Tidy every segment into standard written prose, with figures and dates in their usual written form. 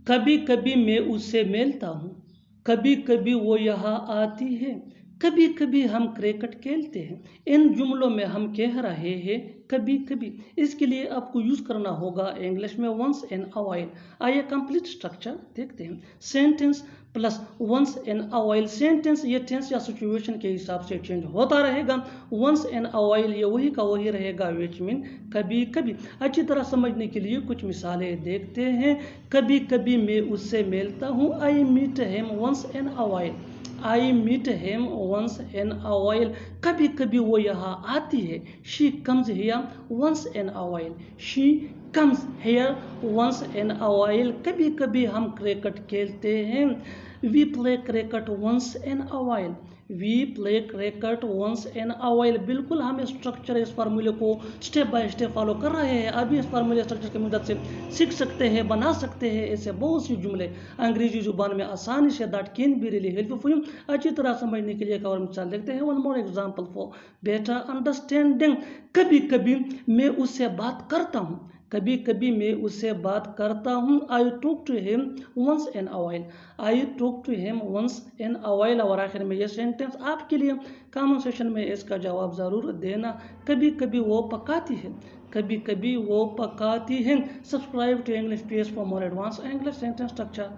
कभी कभी मैं उससे मिलता हूँ, कभी कभी वो यहाँ आती है, कभी कभी हम क्रिकेट खेलते हैं। इन जुमलों में हम कह रहे हैं कभी कभी। इसके लिए आपको यूज करना होगा इंग्लिश में वंस इन अ व्हाइल। आइए कंप्लीट स्ट्रक्चर देखते हैं। Sentence plus once in a while. Sentence ये टेंस या सिचुएशन के हिसाब से चेंज होता रहेगा। वंस इन अ व्हाइल ये वही का वही रहेगा, विच मीन कभी कभी। अच्छी तरह समझने के लिए कुछ मिसालें देखते हैं। कभी कभी मैं उससे मिलता हूँ, I meet him once in a while. I meet him once in a while. कभी कभी वो यहाँ आती है, she comes here once in a while. She comes here once in a while. कभी कभी हम क्रिकेट खेलते हैं, we play cricket once in a while. We play cricket once in a while. बिल्कुल हम स्ट्रक्चर, इस फार्मूले को स्टेप बाय स्टेप फॉलो कर रहे हैं। अभी इस फार्मूले स्ट्रक्चर की मदद से सीख सकते हैं, बना सकते हैं ऐसे बहुत सी जुमले अंग्रेजी जुबान में आसानी से। That can be really helpful for you. अच्छी तरह समझने के लिए एक और मिसाल देखते हैं। One more example for better understanding. कभी कभी मैं उससे बात करता हूँ, कभी कभी मैं उससे बात करता हूँ। I talk to him once in a while. I talk to him once in a while. और आखिर में ये सेंटेंस आपके लिए कमेंट सेक्शन में इसका जवाब ज़रूर देना। कभी कभी वो पकाती है, कभी कभी वो पकाती है। Subscribe to English page for more advance English sentence structure.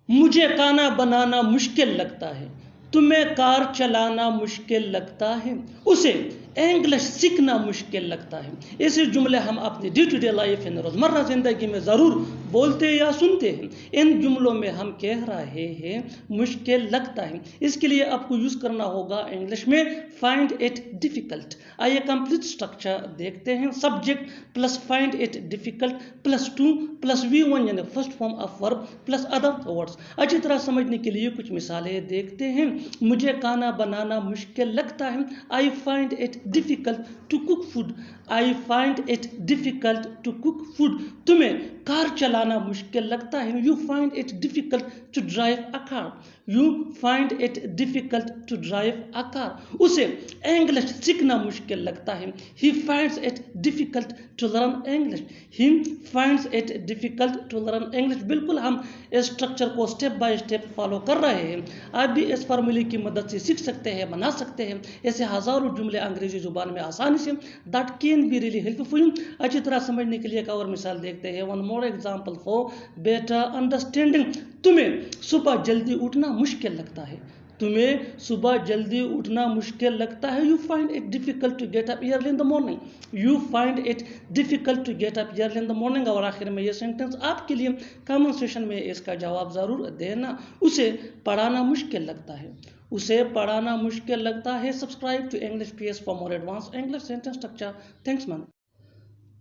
मुझे खाना बनाना मुश्किल लगता है, तुम्हें कार चलाना मुश्किल लगता है, उसे इंग्लिश सीखना मुश्किल लगता है। ऐसे जुमले हम अपनी डे टू डे लाइफ यानी रोज़मर्रा ज़िंदगी में ज़रूर बोलते या सुनते हैं। इन जुमलों में हम कह रहे हैं मुश्किल लगता है। इसके लिए आपको यूज़ करना होगा इंग्लिश में फाइंड इट डिफ़िकल्ट। आइए कंप्लीट स्ट्रक्चर देखते हैं। Subject plus find it difficult plus two plus V1 यानी first form of verb plus other words. अच्छी तरह समझने के लिए कुछ मिसालें देखते हैं। मुझे खाना बनाना मुश्किल लगता है, I find it difficult to cook food. I find it difficult to cook food. तुम्हें कार चलाना मुश्किल लगता है, you find it difficult to drive a car. You find it difficult to drive a car. उसे English सीखना मुश्किल लगता है, he finds it difficult to learn English. He finds it difficult to learn English. बिल्कुल हम इस structure को step by step follow कर रहे हैं। आप भी इस फार्मूले की मदद से सीख सकते हैं, बना सकते हैं ऐसे हज़ारों जुमले अंग्रेजी जुबान में आसानी से। That can be really helpful for you. अच्छी तरह समझने के लिए एक और मिसाल देखते हैं। One more example for better understanding. तुम्हें सुबह जल्दी उठना मुश्किल लगता है, तुम्हें सुबह जल्दी उठना मुश्किल लगता है, you find it difficult to get up early in the morning. You find it difficult to get up early in the morning. और आखिर में ये सेंटेंस आपके लिए कमेंट सेक्शन में इसका जवाब ज़रूर देना। उसे पढ़ाना मुश्किल लगता है, उसे पढ़ाना मुश्किल लगता है। Subscribe to English page for more advance English sentence structure. Thanks man.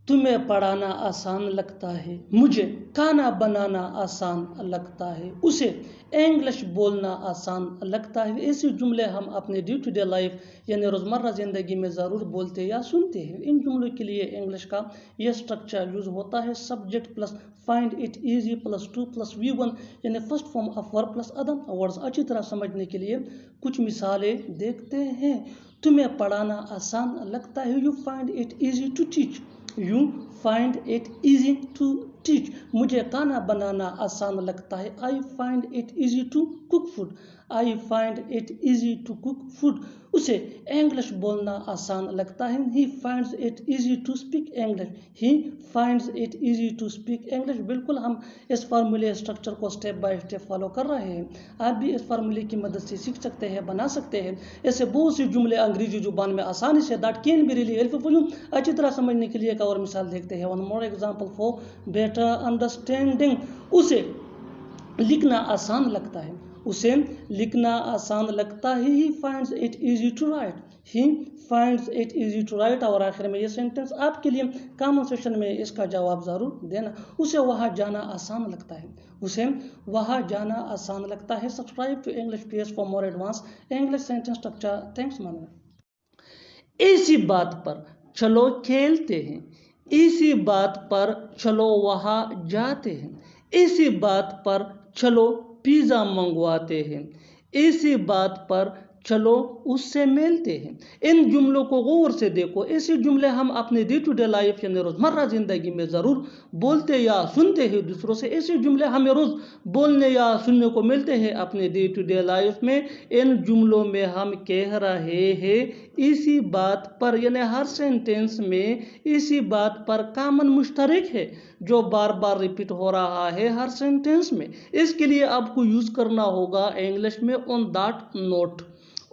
तुम्हें पढ़ाना आसान लगता है, मुझे खाना बनाना आसान लगता है, उसे इंग्लिश बोलना आसान लगता है। ऐसे जुमले हम अपने डे टू डे लाइफ यानी रोज़मर्रा ज़िंदगी में ज़रूर बोलते या सुनते हैं। इन जुमलों के लिए इंग्लिश का यह स्ट्रक्चर यूज़ होता है। Subject plus find it easy plus two plus V1 यानी first form of verb plus other words. अच्छी तरह समझने के लिए कुछ मिसालें देखते हैं। तुम्हें पढ़ाना आसान लगता है, you find it easy to teach. You find it easy to teach. मुझे खाना बनाना आसान लगता है, I find it easy to cook food. I find it easy to cook food. उसे इंग्लिश बोलना आसान लगता है, he finds it easy to speak English. He finds it easy to speak English. बिल्कुल हम इस फार्मूले स्ट्रक्चर को स्टेप बाय स्टेप फॉलो कर रहे हैं। आप भी इस फार्मूले की मदद से सीख सकते हैं, बना सकते हैं ऐसे बहुत सी जुमले अंग्रेजी जुबान में आसानी से। That can be really helpful for you. अच्छी तरह समझने के लिए एक और मिसाल देखते हैं। One more example for better understanding. उसे लिखना आसान लगता है, उसे लिखना आसान लगता है, he finds it easy to write. He finds it easy to write. और आखिर में ये सेंटेंस आपके लिए कमेंट सेक्शन में इसका जवाब ज़रूर देना। उसे वहाँ जाना आसान लगता है, उसे वहाँ जाना आसान लगता है। Subscribe to English page for more advance English sentence structure. Thanks man. इसी बात पर चलो खेलते हैं, इसी बात पर चलो वहाँ जाते हैं, इसी बात पर चलो पिज़्ज़ा मंगवाते हैं, इसी बात पर चलो उससे मिलते हैं। इन जुमलों को गौर से देखो। ऐसे जुमले हम अपने डे टू डे लाइफ यानी रोज़मर्रा ज़िंदगी में ज़रूर बोलते या सुनते हैं दूसरों से। ऐसे जुमले हमें रोज़ बोलने या सुनने को मिलते हैं अपने डे टू डे लाइफ में। इन जुमलों में हम कह रहे हैं इसी बात पर, यानी हर सेंटेंस में इसी बात पर कॉमन मुश्तरक है जो बार बार रिपीट हो रहा है हर सेंटेंस में। इसके लिए आपको यूज़ करना होगा इंग्लिश में on that note.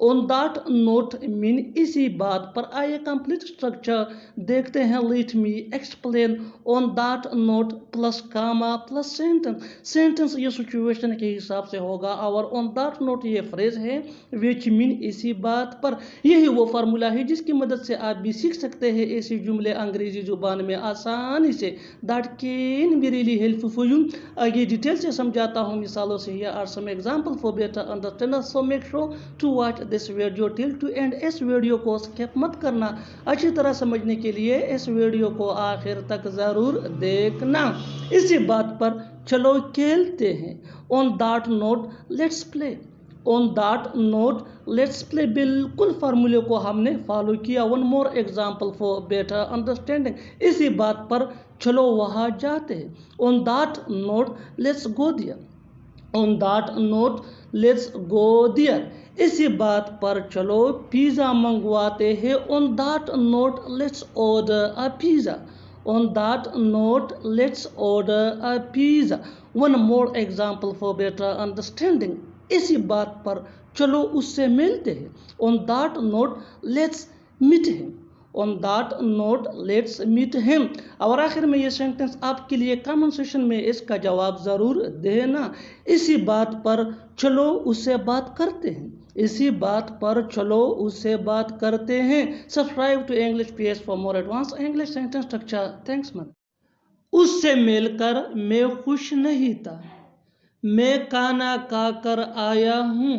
On that note mean इसी बात पर। आइए कंप्लीट स्ट्रक्चर देखते हैं। Let me explain. On that note plus comma plus sentence. Sentence ये सिचुएशन के हिसाब से होगा और ऑन दैट नोट ये फ्रेज है विच मीन इसी बात पर। यही वो फार्मूला है जिसकी मदद से आप भी सीख सकते हैं ऐसे जुमले अंग्रेजी जुबान में आसानी से। That can be really helpful for you. आगे डिटेल से समझाता हूँ मिसालों से। Here are some example for better understanding, so make sure to watch this video till to end. इस वीडियो को स्किप मत करना। अच्छी तरह समझने के लिए इस वीडियो को आखिर तक ज़रूर देखना। इसी बात पर चलो खेलते हैं। On that note let's play. On that note let's play. बिल्कुल फार्मूले को हमने फॉलो किया। One more example for better understanding. इसी बात पर चलो वहाँ जाते हैं। On that note let's go there. On that note let's go there. इसी बात पर चलो पिज़्ज़ा मंगवाते हैं। On that note let's order a pizza. On that note let's order a pizza. One more example for better understanding. इसी बात पर चलो उससे मिलते हैं। On that note let's meet him. On that note let's meet him. और आखिर में ये सेंटेंस आपके लिए कमेंट सेक्शन में इसका जवाब ज़रूर देना। इसी बात पर चलो उससे बात करते हैं। इसी बात पर चलो उससे बात करते हैं। Subscribe to English PS for more advance English sentence structure. Thanks man. उससे मिलकर मैं खुश नहीं था। मैं खाना खाकर आया हूँ।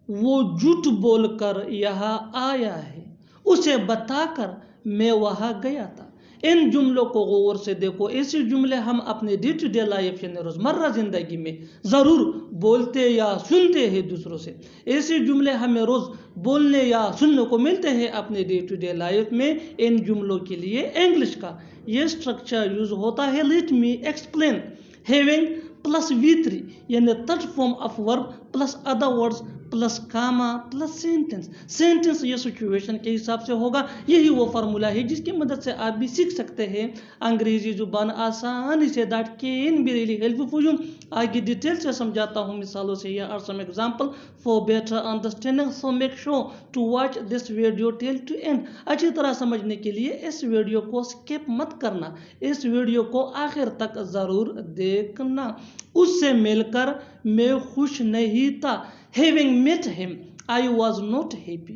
वो झूठ बोलकर यहाँ आया है। उसे बताकर मैं वहाँ गया था। इन जुमलों को गौर से देखो। ऐसे जुमले हम अपने डे टू डे लाइफ यानी रोज़मर्रा ज़िंदगी में ज़रूर बोलते या सुनते हैं दूसरों से। ऐसे जुमले हमें रोज़ बोलने या सुनने को मिलते हैं अपने डे टू डे लाइफ में। इन जुमलों के लिए इंग्लिश का ये स्ट्रक्चर यूज़ होता है। Let me explain. Having plus V3 यानी third form of verb plus other words plus comma plus sentence. Sentence ये सिचुएशन के हिसाब से होगा। यही वो फार्मूला है जिसकी मदद से आप भी सीख सकते हैं अंग्रेजी जुबान आसानी से। That can be really helpful for you. आगे डिटेल से समझाता हूँ मिसालों से। Here are some example for better understanding, so make sure to watch this video till to end. अच्छी तरह समझने के लिए इस वीडियो को स्किप मत करना। इस वीडियो को आखिर तक ज़रूर देखना। उससे मिलकर मैं खुश नहीं था। Having met him, I was not happy.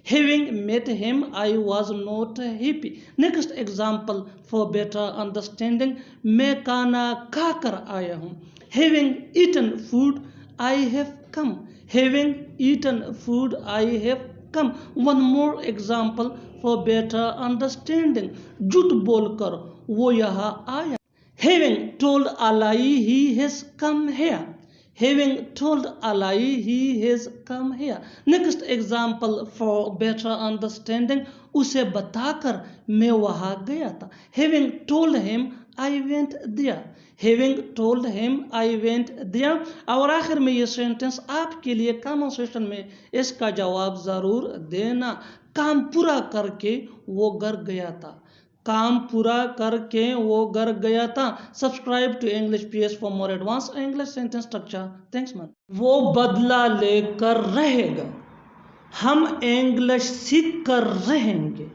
Having met him, I was not happy. Next example for better understanding. मैं खाना खाकर आया हूँ। Having eaten food, I have come. Having eaten food, I have come. One more example for better understanding. झूठ बोलकर वो यहाँ आया। Having told a lie, he has come here. Having told a lie, he has come here. Next example for better understanding. उसे बताकर मैं वहाँ गया था। Having told him, I went there. Having told him, I went there. और आखिर में ये सेंटेंस आपके लिए कमेंट सेक्शन में इसका जवाब ज़रूर देना। काम पूरा करके वो घर गया था। काम पूरा करके वो घर गया था। Subscribe to English PS for more advance English sentence structure. Thanks man. वो बदला लेकर रहेगा। हम इंग्लिश सीख कर रहेंगे।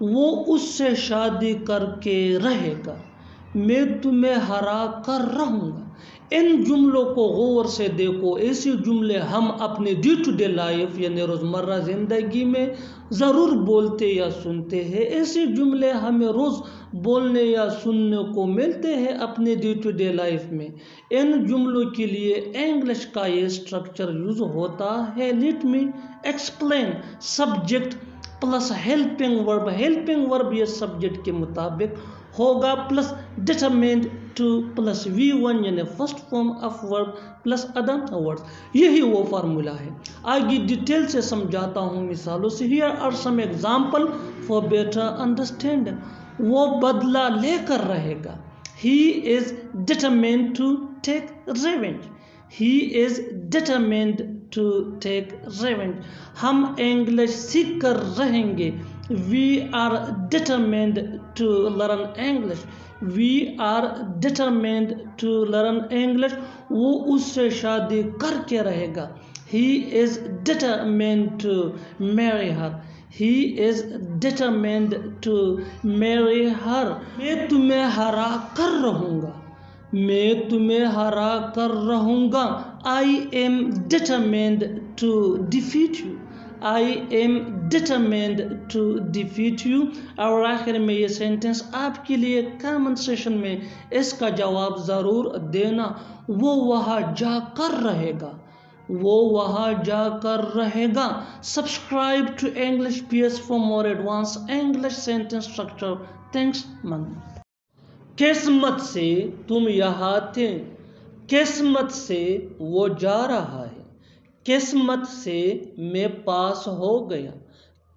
वो उससे शादी करके रहेगा। मैं तुम्हें हरा कर रहूँगा। इन जुमलों को गौर से देखो। ऐसे जुमले हम अपने डे टू डे लाइफ यानी रोज़मर्रा ज़िंदगी में ज़रूर बोलते या सुनते हैं। ऐसे जुमले हमें रोज़ बोलने या सुनने को मिलते हैं अपने डे टू डे लाइफ में। इन जुमलों के लिए इंग्लिश का ये स्ट्रक्चर यूज़ होता है। Let me explain. Subject plus helping verb. Helping verb ये सब्जेक्ट के मुताबिक होगा plus determined two plus V1 यानी first form of verb plus other words. यही वो फार्मूला है। आगे डिटेल से समझाता हूँ मिसालों से। Here are some example for better understanding. वो बदला लेकर रहेगा। He is determined to take revenge. He is determined to take revenge. हम इंग्लिश सीख कर रहेंगे। We are determined to learn English. We are determined to learn English. वो उससे शादी करके रहेगा। He is determined to marry her. He is determined to marry her. मैं तुम्हें हरा कर रहूँगा। मैं तुम्हें हरा कर रहूँगा। I am determined to defeat you. I am determined to defeat you. और आखिर में ये सेंटेंस आपके लिए कमेंट सेशन में इसका जवाब ज़रूर देना। वो वहाँ जाकर रहेगा। वो वहाँ जाकर रहेगा। Subscribe to English PS for more advance English sentence structure. Thanks man. किस्मत से तुम यहाँ थे, किस्मत से वो जा रहा है, किस्मत से मैं पास हो गया,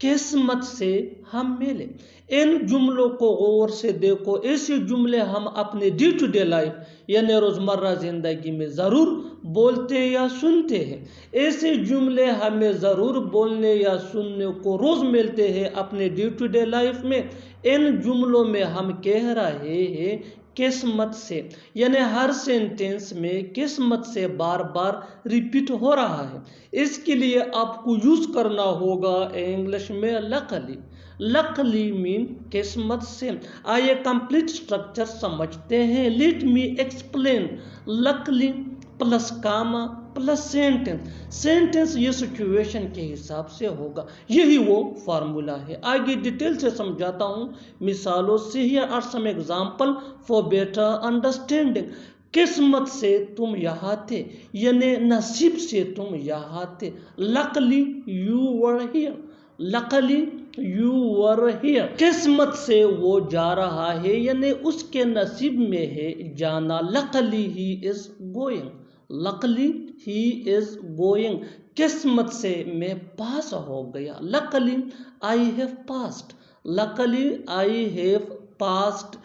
किस्मत से हम मिले। इन जुमलों को गौर से देखो। ऐसे जुमले हम अपने डे टू डे लाइफ यानी रोज़मर्रा ज़िंदगी में ज़रूर बोलते या सुनते हैं। ऐसे जुमले हमें ज़रूर बोलने या सुनने को रोज़ मिलते हैं अपने डे टू डे लाइफ में। इन जुमलों में हम कह रहे हैं किस्मत से, यानी हर सेंटेंस में किस्मत से बार बार रिपीट हो रहा है। इसके लिए आपको यूज़ करना होगा इंग्लिश में लकली। लकली मीन किस्मत से। आइए कंप्लीट स्ट्रक्चर समझते हैं। Let me explain. Luckily plus comma plus sentence. Sentence ये सिचुएशन के हिसाब से होगा। यही वो फार्मूला है। आगे डिटेल से समझाता हूँ मिसालों से। Here are some example for better understanding. किस्मत से तुम यहाँ थे, यानी नसीब से तुम यहाँ थे। Luckily you were here. Luckily you were here. किस्मत से वो जा रहा है, यानी उसके नसीब में है जाना। Luckily he is going. Luckily he is going. किस्मत से मैं पास हो गया। Luckily I have passed. Luckily I have passed.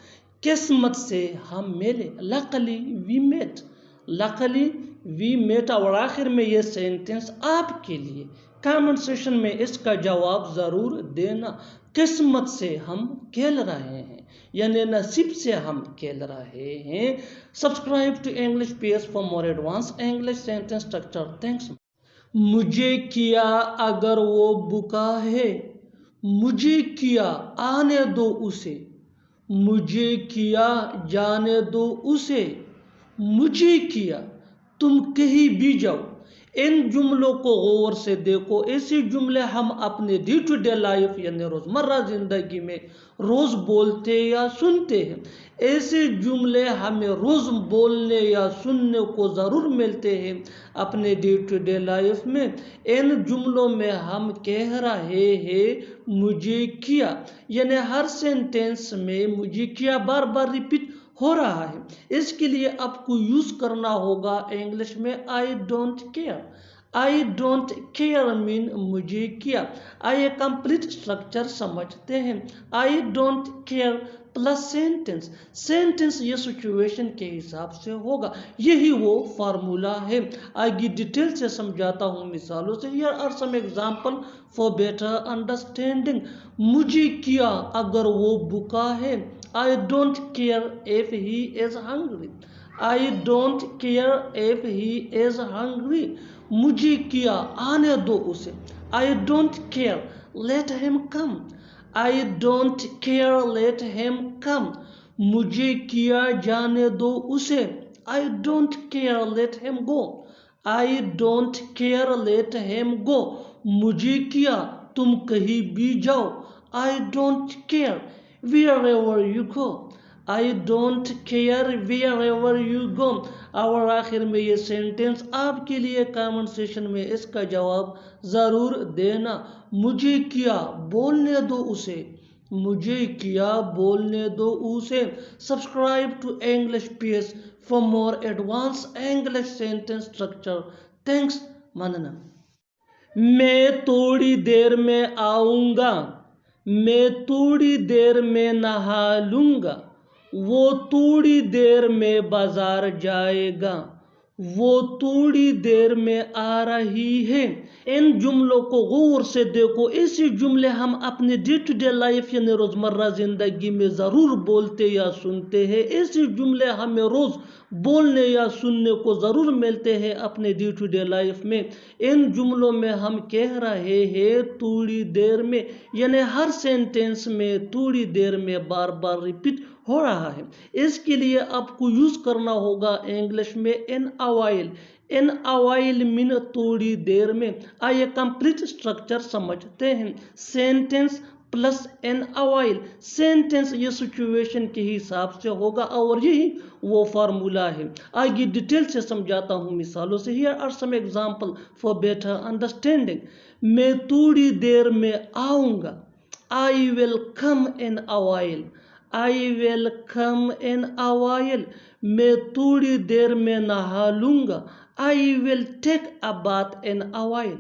किस्मत से हम मिले। Luckily we met. Luckily we met. और आखिर में ये सेंटेंस आपके लिए कमेंट सेशन में इसका जवाब ज़रूर देना। किस्मत से हम खेल रहे हैं, यानी नसीब से हम खेल रहे हैं। Subscribe to English PS for more advance English sentence structure. Thanks. मुझे किया अगर वो बुका है, मुझे किया आने दो उसे, मुझे किया जाने दो उसे, मुझे किया तुम कहीं भी जाओ। इन जुमलों को गौर से देखो। ऐसे जुमले हम अपने डे टू डे लाइफ यानी रोज़मर्रा ज़िंदगी में रोज़ बोलते या सुनते हैं। ऐसे जुमले हमें रोज़ बोलने या सुनने को ज़रूर मिलते हैं अपने डे टू डे लाइफ में। इन जुमलों में हम कह रहे हैं मुझे किया, यानी हर सेंटेंस में मुझे किया बार बार रिपीट हो रहा है। इसके लिए आपको यूज़ करना होगा इंग्लिश में I don't care. I don't care mean मुझे किया। आइए कंप्लीट स्ट्रक्चर समझते हैं। I don't care plus sentence. Sentence ये सिचुएशन के हिसाब से होगा। यही वो फार्मूला है। आगे डिटेल से समझाता हूँ मिसालों से। Here are some example for better understanding. मुझे किया अगर वो भूखा है। I don't care if he is hungry. I don't care if he is hungry. मुझे किया आने दो उसे। I don't care. Let him come. I don't care. Let him come. मुझे किया जाने दो उसे। I don't care. Let him go. I don't care. Let him go. मुझे किया तुम कहीं भी जाओ। I don't care wherever you go. I don't care wherever you go. और आखिर में ये सेंटेंस आपके लिए कमेंट सेशन में इसका जवाब ज़रूर देना। मुझे किया बोलने दो उसे, मुझे क्या बोलने दो उसे। Subscribe to English PS for more advance English sentence structure. Thanks man. मैं थोड़ी देर में आऊँगा। मैं थोड़ी देर में नहा लूँगा। वो थोड़ी देर में बाजार जाएगा। वो थोड़ी देर में आ रही है। इन जुमलों को गौर से देखो। ऐसे जुमले हम अपने डे टू डे लाइफ यानी रोज़मर्रा ज़िंदगी में ज़रूर बोलते या सुनते हैं। ऐसे जुमले हमें रोज़ बोलने या सुनने को ज़रूर मिलते हैं अपने डे टू डे लाइफ में। इन जुमलों में हम कह रहे हैं थोड़ी देर में, यानी हर सेंटेंस में थोड़ी देर में बार बार रिपीट हो रहा है। इसके लिए आपको यूज़ करना होगा इंग्लिश में इन अवाइल। इन अवाइल मीन थोड़ी देर में। आइए कंप्लीट स्ट्रक्चर समझते हैं। सेंटेंस प्लस इन अवाइल। सेंटेंस ये सिचुएशन के हिसाब से होगा और यही वो फार्मूला है। आगे डिटेल से समझाता हूँ मिसालों से। Here are some example for better understanding. मैं थोड़ी देर में आऊँगा। I will come in awhile. I will come in awhile. मैं थोड़ी देर में नहा लूँगा। I will take a bath in awhile.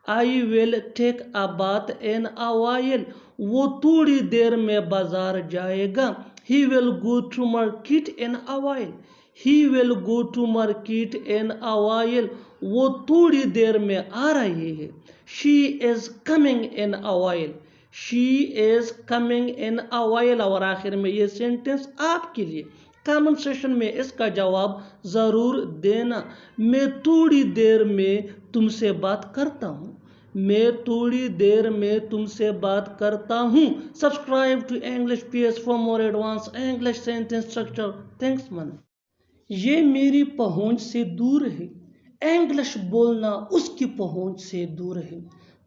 I will take a bath in awhile. वो थोड़ी देर में बाजार जाएगा। He will go to market in awhile. He will go to market in awhile. वो थोड़ी देर में आ रही है। She is coming in awhile. She is coming in awhile. और आखिर में ये सेंटेंस आपके लिए। कमेंट सेशन में इसका जवाब ज़रूर देना। मैं थोड़ी देर में तुमसे बात करता हूँ। मैं थोड़ी देर में तुमसे बात करता हूँ। Subscribe to English PS for more advance English sentence structure. Thanks man. ये मेरी पहुंच से दूर है। इंग्लिश बोलना उसकी पहुंच से दूर है।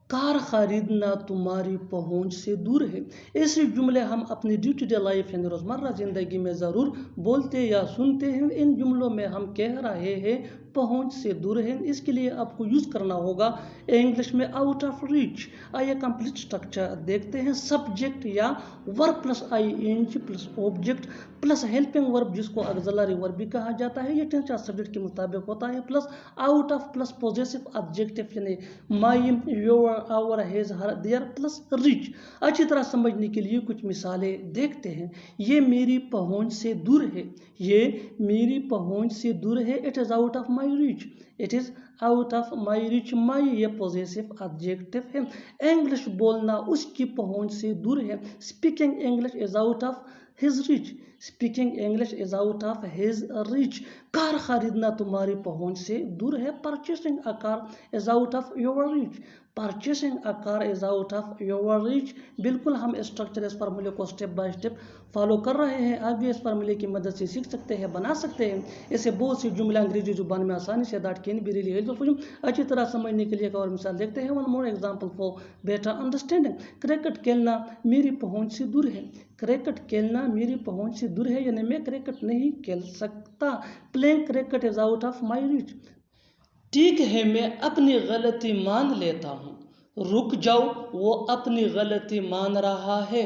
कार खरीदना तुम्हारी पहुंच से दूर है। ऐसे जुमले हम अपनी डे टू डे लाइफ यानी रोज़मर्रा ज़िंदगी में ज़रूर बोलते या सुनते हैं। इन जुमलों में हम कह रहे हैं पहुंच से दूर है। इसके लिए आपको यूज़ करना होगा इंग्लिश में आउट ऑफ रीच। आइए कंप्लीट स्ट्रक्चर देखते हैं। सब्जेक्ट या verb plus ING plus object plus helping verb जिसको ऑक्सिलरी वर्ब भी कहा जाता है। ये टेंस या सब्जेक्ट के मुताबिक होता है। Plus out of plus possessive adjective यानी my, your, our, his, her, their plus reach. अच्छी तरह समझने के लिए कुछ मिसालें देखते हैं। ये मेरी पहुंच से दूर है। ये मेरी पहुंच से दूर है। It is out of my reach. It is out of my reach. My ये पॉजेसिव एडजेक्टिव है। इंग्लिश बोलना उसकी पहुंच से दूर है। Speaking English is out of his reach. Speaking English is out of his reach. Car खरीदना तुम्हारी पहुंच से दूर है। Purchasing a car is out of your reach. Purchasing a car is out of your reach. बिल्कुल हम structure इस फार्मूले को स्टेप बाय स्टेप फॉलो कर रहे हैं। आप भी इस फार्मूले की मदद से सीख सकते हैं, बना सकते हैं। ऐसे बहुत सी जुमले अंग्रेजी जुबान में आसानी से that can be really helpful. अच्छी तरह समझने के लिए एक और मिसाल देखते हैं। One more example for better understanding. Cricket खेलना मेरी पहुंच से दूर है। क्रिकेट खेलना मेरी पहुंच से दूर है यानी मैं क्रिकेट नहीं खेल सकता। Playing cricket is out of my reach. ठीक है, मैं अपनी गलती मान लेता हूँ। रुक जाओ, वो अपनी गलती मान रहा है।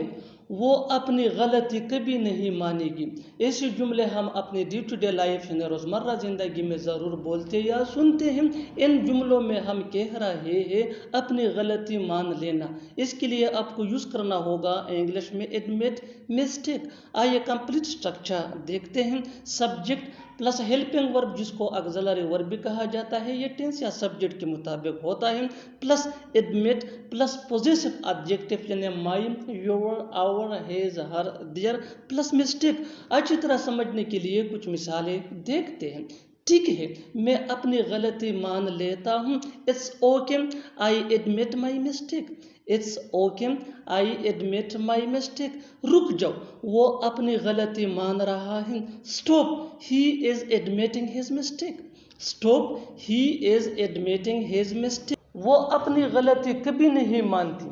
वो अपनी गलती कभी नहीं मानेगी। ऐसे जुमले हम अपने डे टू डे लाइफ में रोज़मर्रा ज़िंदगी में ज़रूर बोलते या सुनते हैं। इन जुमलों में हम कह रहे हैं अपनी गलती मान लेना। इसके लिए आपको यूज़ करना होगा इंग्लिश में एडमिट मिस्टेक। आइए कंप्लीट स्ट्रक्चर देखते हैं। सब्जेक्ट प्लस हेल्पिंग वर्ब जिसको ऑक्सिलरी वर्ब भी कहा जाता है। ये टेंस या सब्जेक्ट के मुताबिक होता है। Plus admit plus possessive adjective यानी my, your, our, his, her, their plus mistake. अच्छी तरह समझने के लिए कुछ मिसालें देखते हैं। ठीक है, मैं अपनी गलती मान लेता हूँ। It's okay, I admit my mistake. It's okay, I admit my mistake. रुक जाओ, वो अपनी गलती मान रहा है। Stop, he is admitting his mistake. Stop, he is admitting his mistake. वो अपनी गलती कभी नहीं मानती।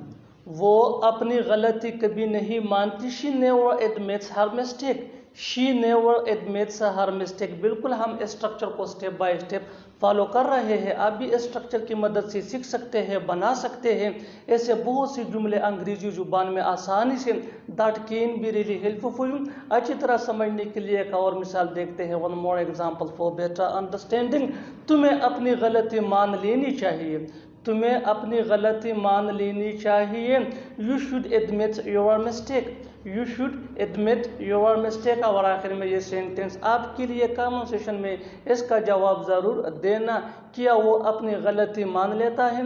वो अपनी गलती कभी नहीं मानती। She never admits her mistake. She never admits her mistake. बिल्कुल हम इस स्ट्रक्चर को स्टेप बाय स्टेप फॉलो कर रहे हैं। आप भी इस स्ट्रक्चर की मदद से सीख सकते हैं, बना सकते हैं। ऐसे बहुत से जुमले अंग्रेजी जुबान में आसानी से that can be really helpful for you. अच्छी तरह समझने के लिए एक और मिसाल देखते हैं। One more example for better understanding. तुम्हें अपनी गलती मान लेनी चाहिए। तुम्हें अपनी गलती मान लेनी चाहिए। You should admit your mistake. You should admit your mistake. और आखिर में ये सेंटेंस आपके लिए कमेंट सेशन में इसका जवाब ज़रूर देना। क्या वो अपनी गलती मान लेता है?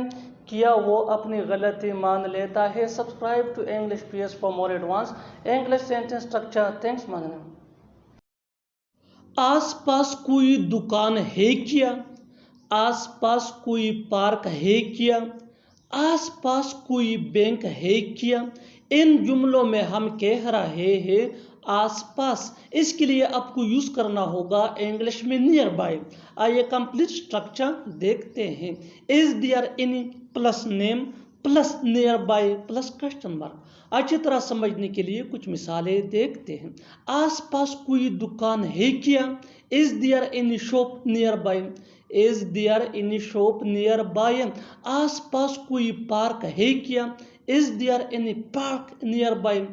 क्या वो अपनी गलती मान लेता है? Subscribe to English PS for more advance English sentence structure. Thanks man. आसपास कोई दुकान है क्या? आसपास कोई पार्क है क्या? आसपास कोई बैंक है क्या? इन जुमलों में हम कह रहे हैं आसपास, इसके लिए आपको यूज करना होगा इंग्लिश में नियर बाय। आइए कंप्लीट स्ट्रक्चर देखते हैं। Is there any plus name plus nearby plus question mark. अच्छी तरह समझने के लिए कुछ मिसालें देखते हैं। आसपास कोई दुकान है क्या? Is there any shop nearby? Is there any shop nearby? आसपास कोई पार्क है क्या? Is there any park nearby?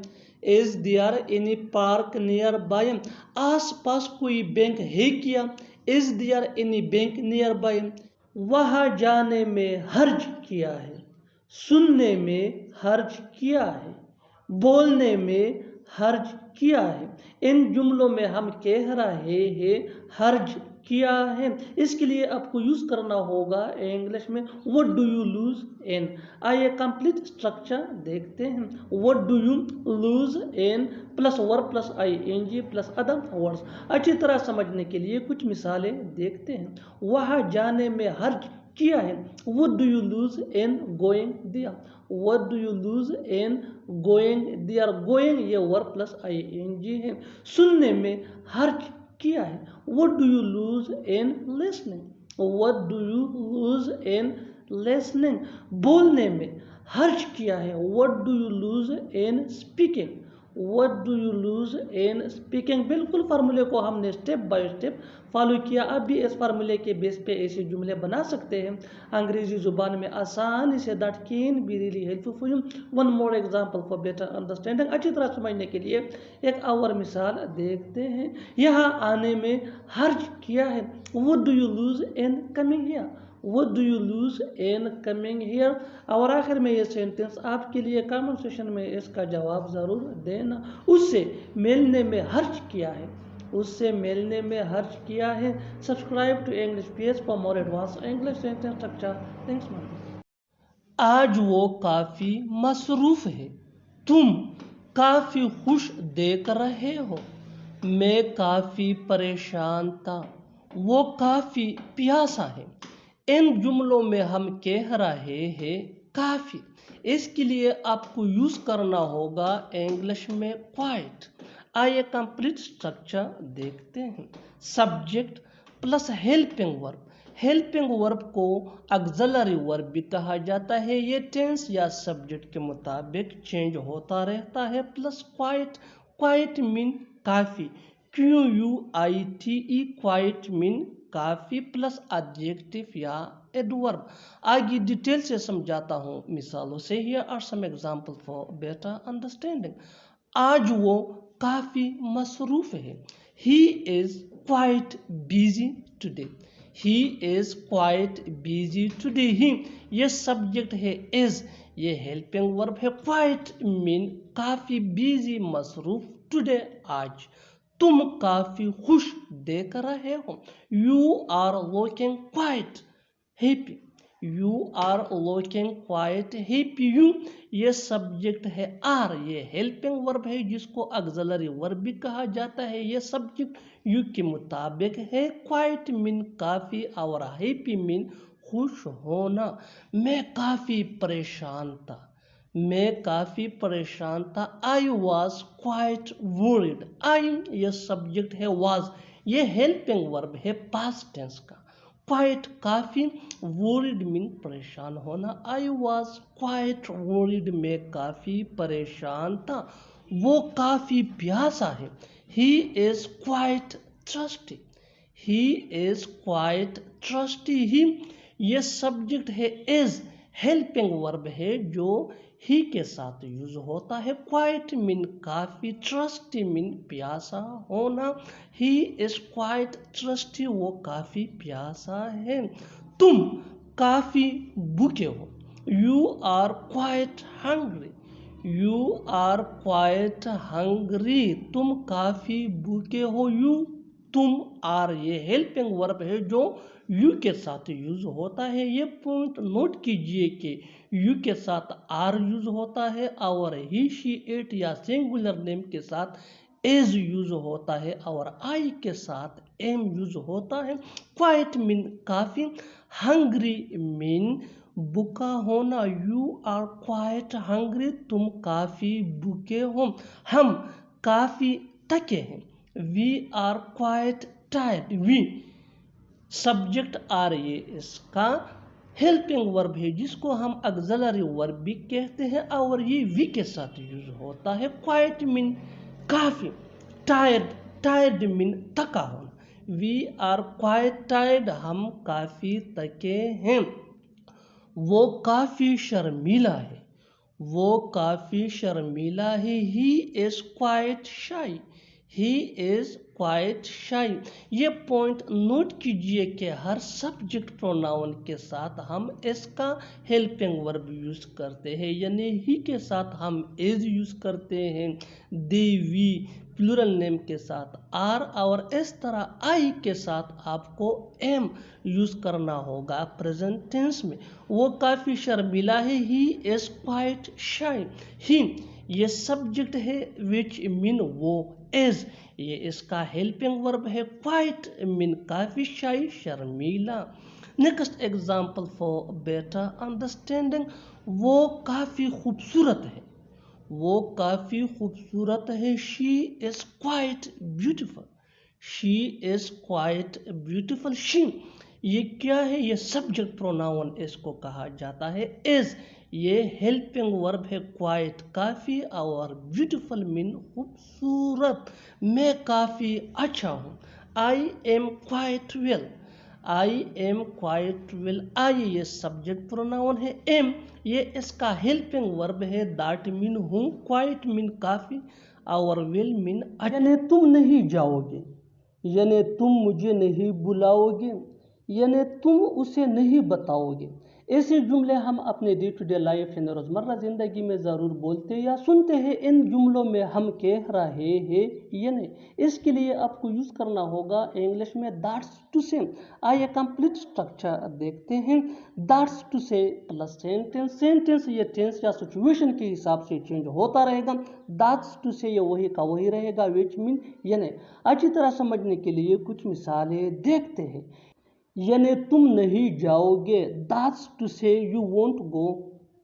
Is there any park nearby? आसपास कोई बैंक है क्या? Is there any bank nearby? वहां जाने में हर्ज किया है, सुनने में हर्ज किया है, बोलने में हर्ज किया है। इन जुमलों में हम कह रहे हैं हर्ज किया है, इसके लिए आपको यूज करना होगा इंग्लिश में what do you lose in. आइए कंप्लीट स्ट्रक्चर देखते हैं। What do you lose in plus verb plus ING plus other words. अच्छी तरह समझने के लिए कुछ मिसालें देखते हैं। वहां जाने में हर्ज किया है। What do you lose in going there? What do you lose in going there? Going ये वर्ब प्लस आईएनजी है। सुनने में हर्ज किया है। What do you lose in listening? What do you lose in listening? बोलने में हर्ज किया है। What do you lose in speaking? What do you lose in speaking? बिल्कुल फार्मूले को हमने स्टेप बाय स्टेप फॉलो किया। अब भी इस फार्मूले के बेस पे ऐसे जुमले बना सकते हैं अंग्रेजी जुबान में आसानी से। That can be really helpful for you. One more example for better understanding. अच्छी तरह समझने के लिए एक और मिसाल देखते हैं। यहाँ आने में हर्ज किया है। What do you lose in coming here? What do you lose in coming here? और आखिर में ये सेंटेंस आपके लिए कमेंट सेशन में इसका जवाब ज़रूर देना। उससे मिलने में हर्ज किया है। उससे मिलने में हर्ज किया है। Subscribe to English PS for more advance English sentence structure. Thanks ma'am. आज वो काफ़ी मसरूफ़ है। तुम काफ़ी खुश देख रहे हो। मैं काफ़ी परेशान था। वो काफ़ी प्यासा है। इन जुमलों में हम कह रहे हैं काफ़ी, इसके लिए आपको यूज़ करना होगा इंग्लिश में क्वाइट। आइए कंप्लीट स्ट्रक्चर देखते हैं। Subject plus helping verb. Helping verb को ऑक्सिलरी वर्ब भी कहा जाता है। ये टेंस या सब्जेक्ट के मुताबिक चेंज होता रहता है। Plus quite. क्वाइट मीन काफ़ी। QUITE क्वाइट मीन काफ़ी प्लस एडजेक्टिव या एडवर्ब। आगे डिटेल से समझाता हूँ मिसालों से। Here are some example for better understanding. आज वो काफ़ी मसरूफ़ है। He is quite busy today. He is quite busy today. He ये सब्जेक्ट है। इज़ ये हेल्पिंग वर्ब है। क्वाइट मीन काफ़ी, बिजी मसरूफ़, टुडे आज। तुम काफी खुश देख रहे हो। You are looking quite happy. You are looking quite happy. You ये सब्जेक्ट है। आर ये हेल्पिंग वर्ब है जिसको ऑक्सिलरी वर्ब भी कहा जाता है। ये सब्जेक्ट यू के मुताबिक है। क्वाइट मीन काफी और हैप्पी मीन खुश होना। मैं काफी परेशान था। मैं काफ़ी परेशान था। I was quite worried. I ये सब्जेक्ट है। वॉज ये हेल्पिंग वर्ब है पास्ट टेंस का। क्वाइट काफ़ी, वरीड मीन परेशान होना। आई वॉज क्वाइट वरीड मैं काफ़ी परेशान था। वो काफ़ी प्यासा है। He is quite thirsty, he is quite thirsty. He ये सब्जेक्ट है, इज हेल्पिंग वर्ब है जो ही के साथ यूज होता है। क्वाइट मीन काफी, ट्रस्टी मीन प्यासा होना। ही इज क्वाइट ट्रस्टी, वो काफी प्यासा है। तुम काफी भूखे हो, you are quite hungry, you are quite hungry, तुम काफी भूखे हो। यू, तुम, आर ये हेल्पिंग वर्ब है जो यू के साथ यूज होता है। ये पॉइंट नोट कीजिए कि यू के साथ आर यूज होता है और ही, शी, इट या सिंगुलर नेम के साथ इज यूज होता है और आई के साथ एम यूज होता है। क्वाइट मीन काफी, हंग्री मीन भूखा होना। यू आर क्वाइट हंग्री, तुम काफी भूखे हो। हम काफी थके हैं, we are quite tired. We subject are ये इसका हेल्पिंग वर्ब है जिसको हम ऑक्सिलरी वर्ब भी कहते हैं और ये वी के साथ यूज होता है। क्वाइट मीन काफी, टायर्ड, टायर्ड मीन थका होना। वी आर क्वाइट टायर्ड, हम काफी थके हैं। वो काफी शर्मीला है, वो काफी शर्मीला है। ही इज क्वाइट शाई, ही इज क्वाइट शाई। ये पॉइंट नोट कीजिए कि हर सब्जेक्ट प्रोनाउन के साथ हम इसका हेल्पिंग वर्ब यूज करते हैं, यानी ही के साथ हम इज यूज करते हैं, दे, वी प्लूरल नेम के साथ आर, और इस तरह आई के साथ आपको एम यूज करना होगा प्रेजेंट टेंस में। वो काफी शर्मीला है, ही इज क्वाइट शाई। ही ये सब्जेक्ट है विच मीन वो, इज ये इसका हेल्पिंग वर्ब है, क्वाइट मीन काफी, शाई शर्मीला। Next example for better understanding, वो काफी खूबसूरत है, वो काफी खूबसूरत है। She is quite beautiful, she is quite beautiful. She ये क्या है, ये सब्जेक्ट प्रोनाउन इसको कहा जाता है। इज ये हेल्पिंग वर्ब है, क्वाइट काफी, और ब्यूटिफुल मीन खूबसूरत। मैं काफी अच्छा हूँ, I am quite well, I am quite well. I ये सब्जेक्ट प्रोनाउन है, एम ये इसका हेल्पिंग वर्ब है, दैट मीन हूँ, क्वाइट मीन काफी, और वेल मीन अच्छा। यानी तुम नहीं जाओगे, यानी तुम मुझे नहीं बुलाओगे, यानी तुम उसे नहीं बताओगे। ऐसे जुमले हम अपने डे टू डे लाइफ यानी रोज़मर्रा ज़िंदगी में ज़रूर बोलते या सुनते हैं। इन जुमलों में हम कह रहे हैं यानी, इसके लिए आपको यूज़ करना होगा इंग्लिश में दैट्स टू से। आइए कंप्लीट स्ट्रक्चर देखते हैं। दैट्स टू से प्लस सेंटेंस, सेंटेंस ये टेंस या सिचुएशन के हिसाब से चेंज होता रहेगा। दैट्स टू से ये वही का वही रहेगा, विच मीन यानी। अच्छी तरह समझने के लिए कुछ मिसालें देखते हैं। यानी तुम नहीं जाओगे, that's to say you won't go,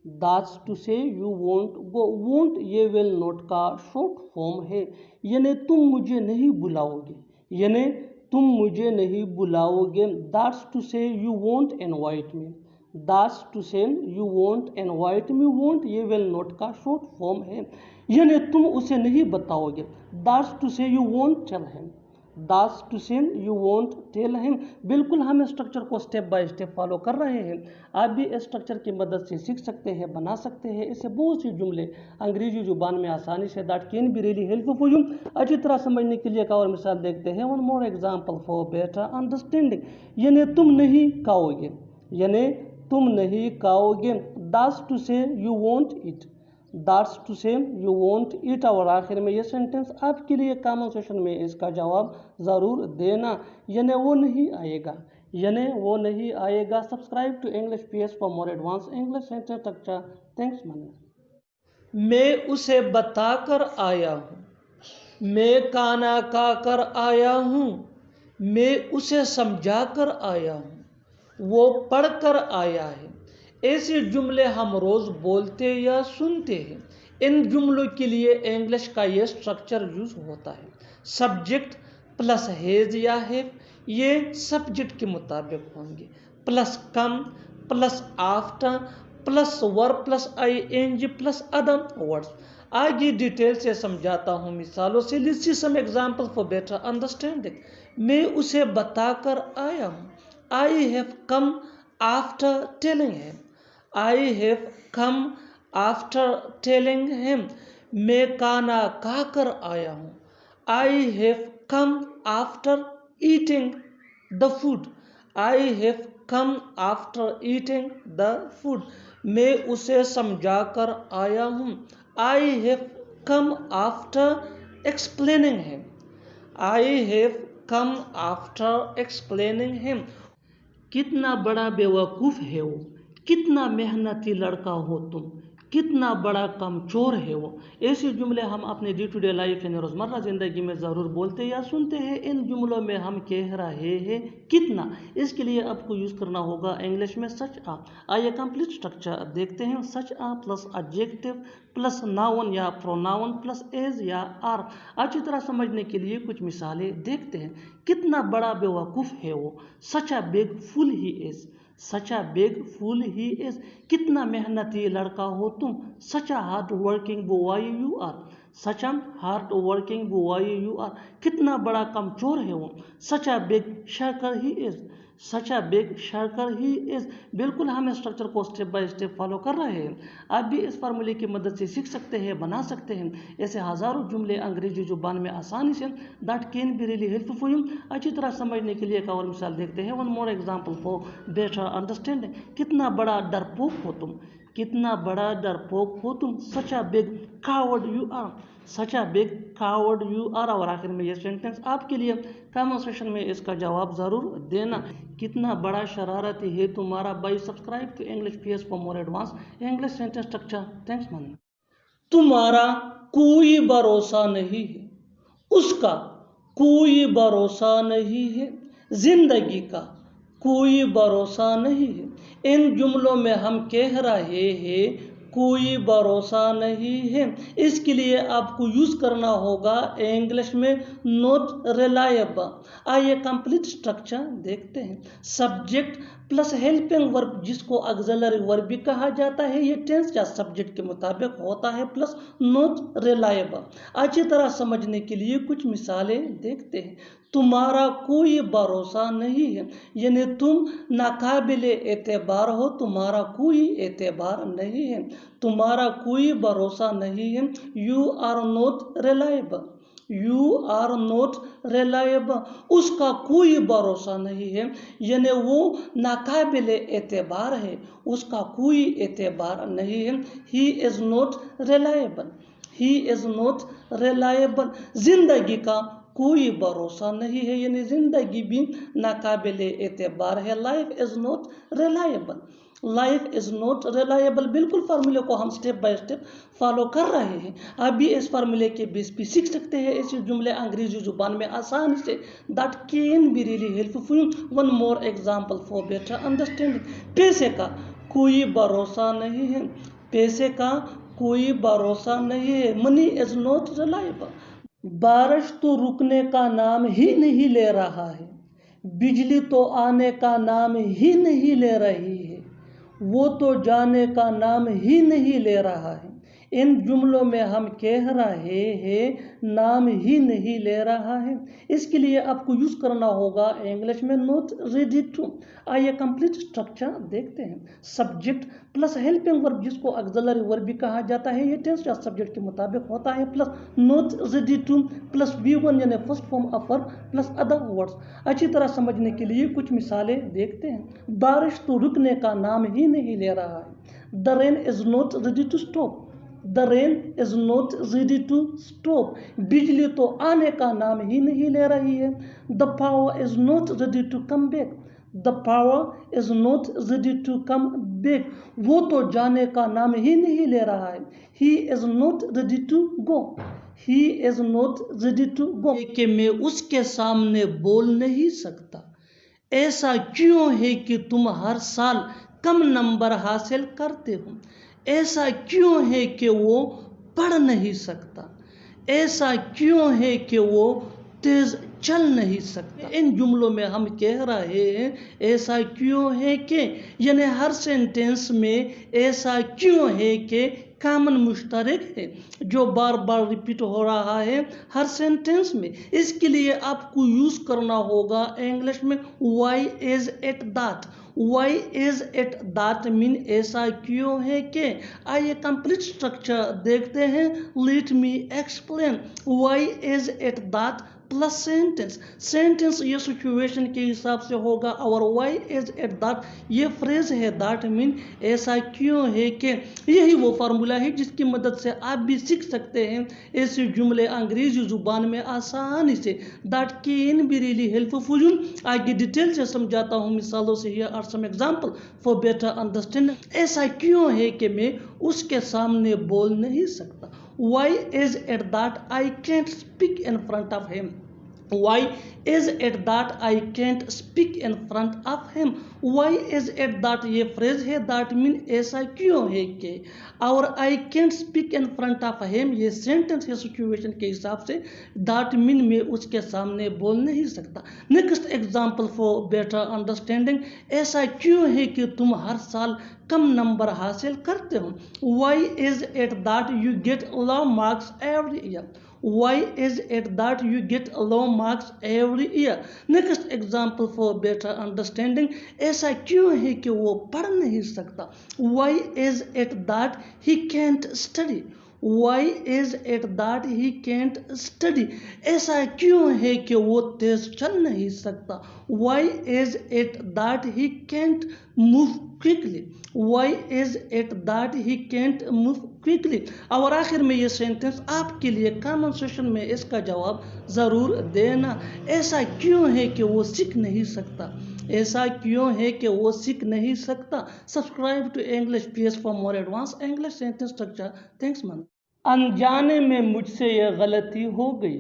that's to say you won't go. Won't ये विल नॉट का शॉर्ट फॉर्म है। यानी तुम मुझे नहीं बुलाओगे, यानी तुम मुझे नहीं बुलाओगे। That's to say you won't invite me, that's to say you won't invite me. Won't ये विल नॉट का शॉर्ट फॉर्म है। यानी तुम उसे नहीं बताओगे, that's to say you won't tell him, that's to say you won't tell him. बिल्कुल हम स्ट्रक्चर को स्टेप बाय स्टेप फॉलो कर रहे हैं। आप भी इस स्ट्रक्चर की मदद से सीख सकते हैं, बना सकते हैं। इससे बहुत सी जुमले अंग्रेजी जुबान में आसानी से that can be really helpful for you. अच्छी तरह समझने के लिए एक और मिसाल देखते हैं। One more example for better understanding, यानी तुम नहीं खाओगे, यानी तुम नहीं खाओगे। That's to say you won't eat, that's to say you won't eat. और आखिर में ये सेंटेंस आपके लिए कमेंट सेक्शन में इसका जवाब ज़रूर देना। यानी वो नहीं आएगा, यानी वो नहीं आएगा। Subscribe to English PS for more advance English sentence structure. Thanks man. मैं उसे बताकर आया हूँ, मैं खाना खाकर आया हूँ, मैं उसे समझा कर आया हूँ, वो पढ़कर आया है। ऐसे जुमले हम रोज़ बोलते या सुनते हैं। इन जुमलों के लिए इंग्लिश का ये स्ट्रक्चर यूज होता है। सब्जेक्ट प्लस हैज या हैव, ये सब्जेक्ट के मुताबिक होंगे। Plus come, plus after, plus verb plus ING plus other words. आगे डिटेल से समझाता हूँ मिसालों से। Let's see some example for better understanding. मैं उसे बताकर आया हूँ। I have come after telling him. I have come after telling him. मैं खाना खाकर आया हूँ। I have come after eating the food. I have come after eating the food. मैं उसे समझा कर आया हूँ। I have come after explaining him. I have come after explaining him. कितना बड़ा बेवकूफ़ है वो, कितना मेहनती लड़का हो तुम, कितना बड़ा कमचोर है वो। ऐसे जुमले हम अपने डे टू डे लाइफ यानी रोज़मर्रा ज़िंदगी में ज़रूर बोलते या सुनते हैं। इन जुमलों में हम कह रहे हैं कितना, इसके लिए आपको यूज़ करना होगा इंग्लिश में सच आ। आइए कंप्लीट स्ट्रक्चर देखते हैं। सच आ प्लस एडजेक्टिव प्लस नाउन या प्रोनाउन प्लस एज या आर। अच्छी तरह समझने के लिए कुछ मिसालें देखते हैं। कितना बड़ा बेवकूफ़ है वो, such a big fool he is. Such a big fool he is. कितना मेहनती लड़का हो तुम, such a hard working boy you are. Such a hard working boy you are. कितना बड़ा कमचोर है वो, such a big shirker he is. Such a big shirker he is. बिल्कुल हम स्ट्रक्चर को स्टेप बाय स्टेप फॉलो कर रहे हैं। आप भी इस फार्मूले की मदद से सीख सकते हैं, बना सकते हैं ऐसे हज़ारों जुमले अंग्रेजी जुबान में आसानी से। That can be really helpful for you. अच्छी तरह समझने के लिए एक और मिसाल देखते हैं। One more example for better understanding. कितना बड़ा डरपोक हो तुम, कितना बड़ा डरपोक हो तुम, such a big coward you are. Such a big coward you are. और आखिर में ये सेंटेंस आपके लिए, कमेंट सेक्शन में इसका जवाब ज़रूर देना। कितना बड़ा शरारती है तुम्हारा भाई। Subscribe to English PS for more advance English sentence structure. Thanks man. तुम्हारा कोई भरोसा नहीं है, उसका कोई भरोसा नहीं है, जिंदगी का कोई भरोसा नहीं है। इन जुमलों में हम कह रहे हैं कोई भरोसा नहीं है। इसके लिए आपको यूज़ करना होगा इंग्लिश में नॉट रिलायबल। आइए कंप्लीट स्ट्रक्चर देखते हैं। सब्जेक्ट प्लस हेल्पिंग वर्ब जिसको ऑक्सिलरी वर्ब भी कहा जाता है, ये टेंस या सब्जेक्ट के मुताबिक होता है, प्लस नॉट रिलायबल। अच्छी तरह समझने के लिए कुछ मिसालें देखते हैं। तुम्हारा कोई भरोसा नहीं है, यानी तुम नाकाबिले एतबार हो, तुम्हारा कोई एतबार नहीं है। तुम्हारा कोई भरोसा नहीं है। You are not reliable. You are not reliable. उसका कोई भरोसा नहीं है, यानी वो नाकाबिले एतबार है, उसका कोई एतबार नहीं है। He is not reliable. He is not reliable. जिंदगी का कोई भरोसा नहीं है, यानी जिंदगी भी नाकाबिले एतबार है। Life is not reliable. Life is not reliable. बिल्कुल फार्मूले को हम स्टेप बाय स्टेप फॉलो कर रहे हैं। आप भी इस फार्मूले के बेस पे सीख सकते हैं ऐसे जुमले अंग्रेजी जुबान में आसानी से। That can be really helpful. One more example for better understanding. पैसे का कोई भरोसा नहीं है। पैसे का कोई भरोसा नहीं है। Money is not reliable. बारिश तो रुकने का नाम ही नहीं ले रहा है, बिजली तो आने का नाम ही नहीं ले रही है, वो तो जाने का नाम ही नहीं ले रहा है। इन जुमलों में हम कह रहे हैं नाम ही नहीं ले रहा है। इसके लिए आपको यूज़ करना होगा इंग्लिश में नॉट रेडी टू। आइए कंप्लीट स्ट्रक्चर देखते हैं। सब्जेक्ट प्लस हेल्पिंग वर्ब जिसको ऑक्सिलरी वर्ब भी कहा जाता है, ये टेंस या सब्जेक्ट के मुताबिक होता है, plus not ready two plus V1 यानी first form of verb plus other words. अच्छी तरह समझने के लिए कुछ मिसालें देखते हैं। बारिश तो रुकने का नाम ही नहीं ले रहा है। The rain is not ready to stop. The rain is not ready to stop. बिजली तो आने का नाम ही नहीं ले रही है। The power is not ready to come back. The power is not ready to come back. वो तो जाने का नाम ही नहीं ले रहा है। He is not ready to go. He is not ready to go. कि मैं उसके सामने बोल नहीं सकता। ऐसा क्यों है कि तुम हर साल कम नंबर हासिल करते हो। ऐसा क्यों है कि वो पढ़ नहीं सकता। ऐसा क्यों है कि वो तेज चल नहीं सकता। इन जुमलों में हम कह रहे हैं ऐसा क्यों है कि, यानी हर सेंटेंस में ऐसा क्यों है कि कॉमन मुश्तरक है जो बार बार रिपीट हो रहा है हर सेंटेंस में। इसके लिए आपको यूज करना होगा इंग्लिश में why is it that. Why is it that mean ऐसा क्यों है कि। आइए कंप्लीट स्ट्रक्चर देखते हैं। Let me explain. Why is it that plus sentence. Sentence ये सिचुएशन के हिसाब से होगा और वाई इज इट दैट ये फ्रेज है। दैट मीन ऐसा क्यों है कि। यही वो फार्मूला है जिसकी मदद से आप भी सीख सकते हैं ऐसे जुमले अंग्रेजी जुबान में आसानी से। That can be really helpful. आगे डिटेल से समझाता हूँ मिसालों से। Here are some example for better understanding. ऐसा क्यों है कि मैं उसके सामने बोल नहीं सकता। Why is it that I can't speak in front of him? Why is it that I can't speak in front of him? Why is it that ये फ्रेज है that mean ऐसा क्यों है कि। और I can't speak in front of him ये sentence है situation के हिसाब से। that mean मैं उसके सामने बोल नहीं सकता। Next example for better understanding. ऐसा क्यों है कि तुम हर साल कम नंबर हासिल करते हो। Why is it that you get low marks every year? Why is it that you get low marks every year? Next example for better understanding. ऐसा क्यों है कि वो पढ़ नहीं सकता। Why is it that he can't study? Why is it that he can't study? ऐसा क्यों है कि वो तेज चल नहीं सकता। Why is it that he can't move quickly? Why is it that he can't move quickly? और आखिर में ये सेंटेंस आपके लिए कमेंट सेक्शन में इसका जवाब ज़रूर देना। ऐसा क्यों है कि वो सीख नहीं सकता। ऐसा क्यों है कि वो सीख नहीं सकता। Subscribe to English PS for more advance English sentence structure. Thanks man. अनजाने में मुझसे ये गलती हो गई।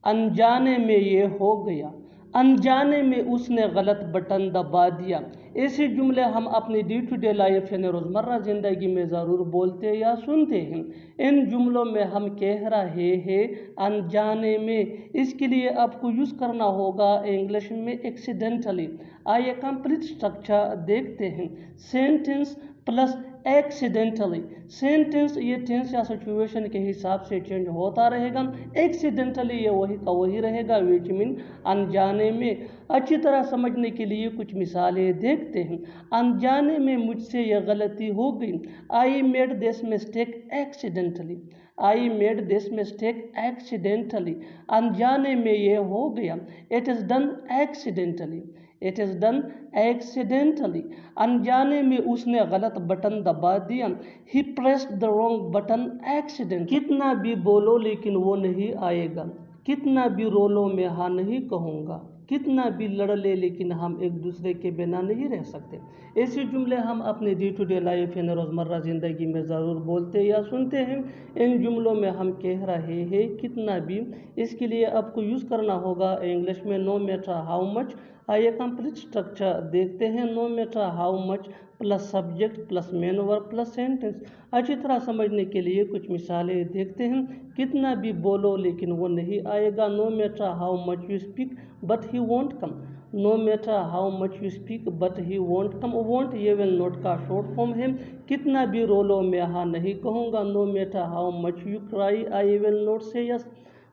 अनजाने में ये हो गया। अनजाने में उसने गलत बटन दबा दिया। ऐसे जुमले हम अपनी डे टू डे लाइफ यानी रोज़मर्रा ज़िंदगी में ज़रूर बोलते या सुनते हैं। इन जुमलों में हम कह रहे हैं अनजाने में। इसके लिए आपको यूज़ करना होगा इंग्लिश में एक्सीडेंटली। आइए कंप्लीट स्ट्रक्चर देखते हैं। Sentence plus accidentally. सेंटेंस ये टेंस या सिचुएशन के हिसाब से चेंज होता रहेगा। एक्सीडेंटली ये वही का वही रहेगा विच मीन अनजाने में। अच्छी तरह समझने के लिए कुछ मिसालें देखते हैं। अनजाने में मुझसे यह गलती हो गई। I made this mistake accidentally. I made this mistake accidentally. अनजाने में यह हो गया। It is done accidentally. It is done accidentally. अनजाने में उसने गलत बटन दबा दिया। He pressed the wrong button accident. कितना भी बोलो लेकिन वो नहीं आएगा। कितना भी रोलो मैं हाँ नहीं कहूँगा। कितना भी लड़ ले लेकिन हम एक दूसरे के बिना नहीं रह सकते। ऐसे जुमले हम अपने डे टू डे लाइफ यानी रोज़मर्रा ज़िंदगी में ज़रूर बोलते या सुनते हैं। इन जुमलों में हम कह रहे हैं कितना भी। इसके लिए आपको यूज़ करना होगा इंग्लिश में नो मैटर हाउ मच। आइए कंप्लीट स्ट्रक्चर देखते हैं। No matter how much plus subject plus main verb plus sentence. अच्छी तरह समझने के लिए कुछ मिसालें देखते हैं। कितना भी बोलो लेकिन वो नहीं आएगा। No matter how much you speak but he won't come. No matter how much you speak but he won't come. Won't ये विल नॉट का शॉर्ट फॉर्म है। कितना भी रोलो मैं हाँ नहीं कहूँगा। No matter how much you cry I will not say yes.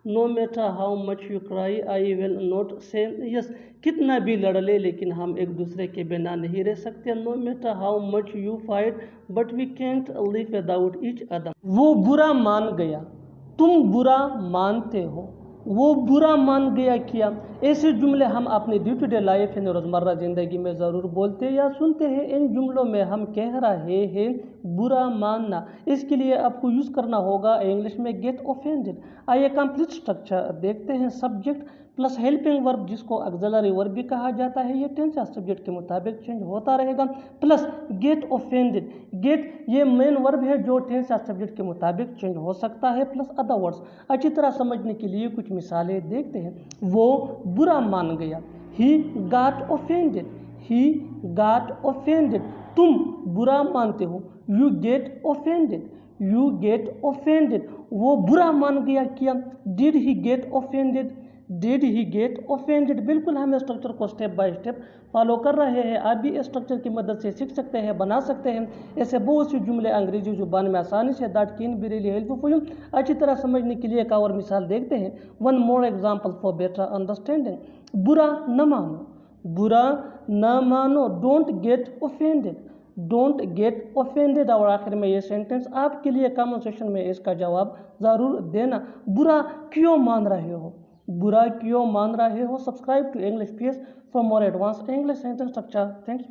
No matter how much you cry I will not say yes. कितना भी लड़ ले लेकिन हम एक दूसरे के बिना नहीं रह सकते। No matter how much you fight but we can't live without each other. वो बुरा मान गया। तुम बुरा मानते हो। वो बुरा मान गया क्या। ऐसे जुमले हम अपने डे टू डे लाइफ यानी रोज़मर्रा ज़िंदगी में ज़रूर बोलते या सुनते हैं। इन जुमलों में हम कह रहे हैं बुरा मानना। इसके लिए आपको यूज़ करना होगा इंग्लिश में गेट ऑफेंडेड। आइए कंप्लीट स्ट्रक्चर देखते हैं। सब्जेक्ट प्लस हेल्पिंग वर्ब जिसको ऑक्सिलरी वर्ब भी कहा जाता है। ये टेंस या सब्जेक्ट के मुताबिक चेंज होता रहेगा। Plus get offended. गेट ये मेन वर्ब है जो टेंस या सब्जेक्ट के मुताबिक चेंज हो सकता है। Plus other words. अच्छी तरह समझने के लिए कुछ मिसालें देखते हैं। वो बुरा मान गया। He got offended. He got offended. तुम बुरा मानते हो। You get offended. You get offended. वो बुरा मान गया क्या। Did he get offended. Did he get offended. बिल्कुल हम स्ट्रक्चर को स्टेप बाय स्टेप फॉलो कर रहे हैं। आप भी स्ट्रक्चर की मदद से सीख सकते हैं, बना सकते हैं। ऐसे बहुत से जुमले अंग्रेजी जुबान में आसानी से that can be really helpful for you. अच्छी तरह समझने के लिए एक और मिसाल देखते हैं। One more example for better understanding. बुरा न मानो, बुरा न मानो, don't get offended, don't get offended. और आखिर में ये सेंटेंस आपके लिए कमेंट सेक्शन में इसका जवाब ज़रूर देना। बुरा क्यों मान रहे हो, बुरा क्यों मान रहे हो। Subscribe to English PS for more advance English sentence structure. Thanks.